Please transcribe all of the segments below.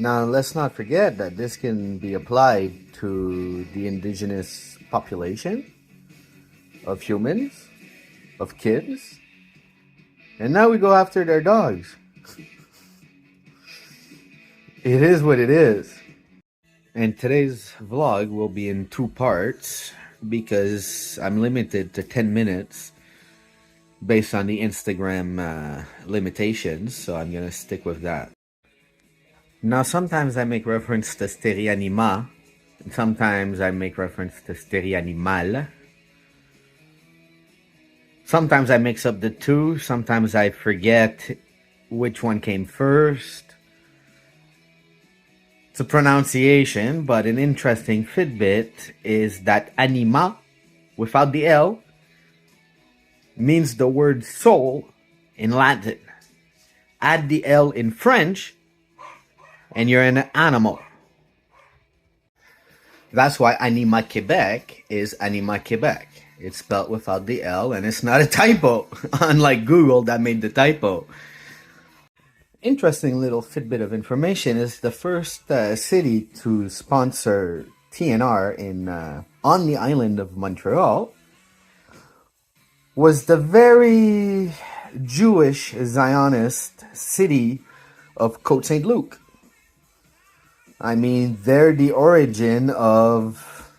Now, let's not forget that this can be applied to the indigenous population of humans, of kids, and now we go after their dogs. It is what it is. And today's vlog will be in two parts because I'm limited to 10 minutes based on the Instagram limitations, so I'm gonna stick with that. Now, sometimes I make reference to Stereanima, and sometimes I make reference to Stereanimal. Sometimes I mix up the two, sometimes I forget which one came first. It's a pronunciation, but an interesting tidbit is that anima, without the L, means the word soul in Latin. Add the L in French, and you're an animal. That's why Anima Quebec is Anima Quebec. It's spelled without the L, and it's not a typo, unlike Google that made the typo. Interesting little tidbit of information is the first city to sponsor TNR on the island of Montreal was the very Jewish Zionist city of Côte Saint Luc. I mean, they're the origin of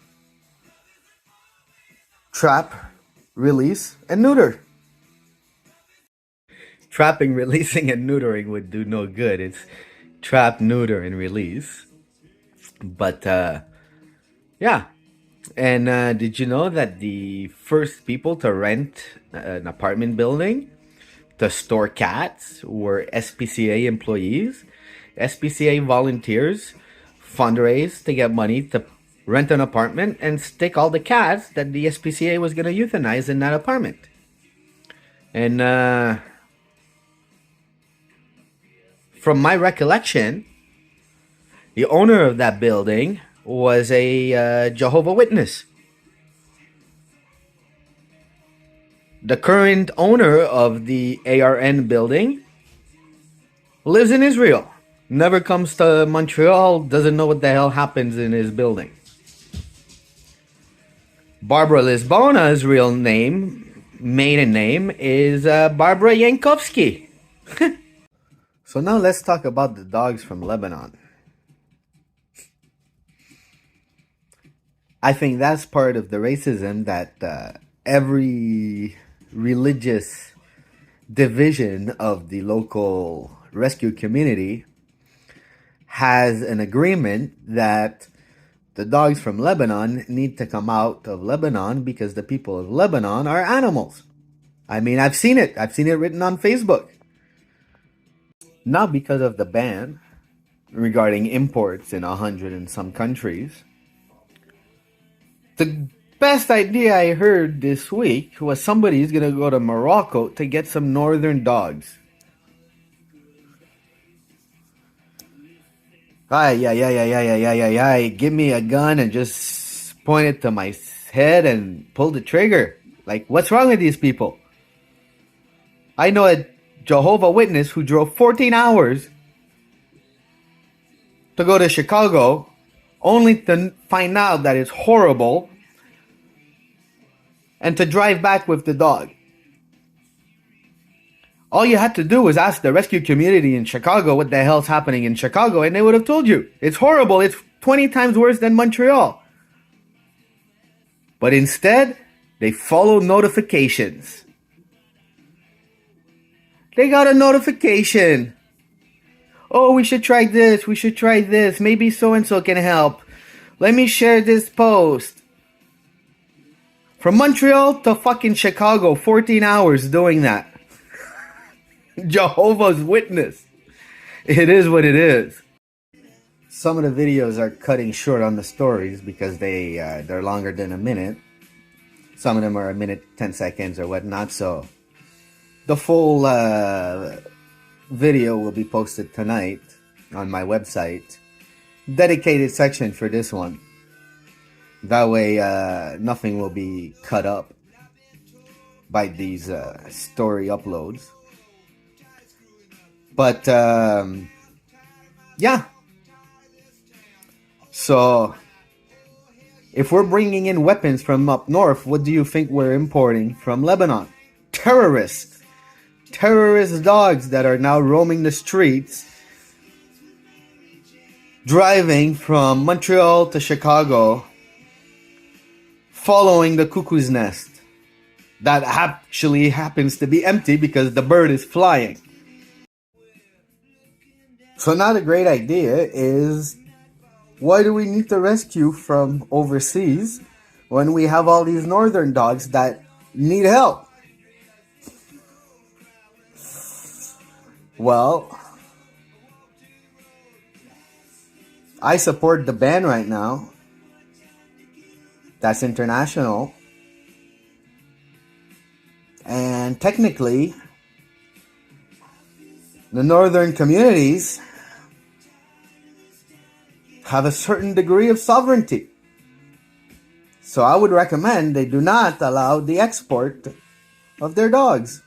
trap, release, and neuter. Trapping, releasing, and neutering would do no good. It's trap, neuter, and release. But yeah. And did you know that the first people to rent an apartment building to store cats were SPCA employees? SPCA volunteers fundraised to get money to rent an apartment and stick all the cats that the SPCA was going to euthanize in that apartment. And from my recollection, the owner of that building was a Jehovah's Witness. The current owner of the ARN building lives in Israel. Never comes to Montreal, doesn't know what the hell happens in his building. Barbara Lisbona's real name, maiden name, is Barbara Yankovsky. So now let's talk about the dogs from Lebanon. I think that's part of the racism that every religious division of the local rescue community has an agreement that the dogs from Lebanon need to come out of Lebanon because the people of Lebanon are animals. I mean, I've seen it. I've seen it written on Facebook. Not because of the ban regarding imports in 100 and some countries. The best idea I heard this week was somebody's gonna go to Morocco to get some northern dogs. Give me a gun and just point it to my head and pull the trigger. Like, what's wrong with these people? I know a Jehovah's Witness who drove 14 hours to go to Chicago only to find out that it's horrible and to drive back with the dog. All you had to do was ask the rescue community in Chicago what the hell's happening in Chicago, and they would have told you. It's horrible. It's 20 times worse than Montreal. But instead, they follow notifications. They got a notification. Oh, we should try this. We should try this. Maybe so-and-so can help. Let me share this post. From Montreal to fucking Chicago, 14 hours doing that. Jehovah's Witness. It is what it is. Some of the videos are cutting short on the stories because they're longer than a minute. Some of them are a minute, 10 seconds or whatnot. So the full video will be posted tonight on my website. Dedicated section for this one. That way nothing will be cut up by these story uploads. But yeah, So, if we're bringing in weapons from up north, what do you think we're importing from Lebanon? Terrorists. Terrorist dogs that are now roaming the streets, driving from Montreal to Chicago, following the cuckoo's nest. That actually happens to be empty because the bird is flying. So now the great idea is, why do we need to rescue from overseas when we have all these northern dogs that need help? Well, I support the ban right now. That's international. And technically, the northern communities have a certain degree of sovereignty. So I would recommend they do not allow the export of their dogs.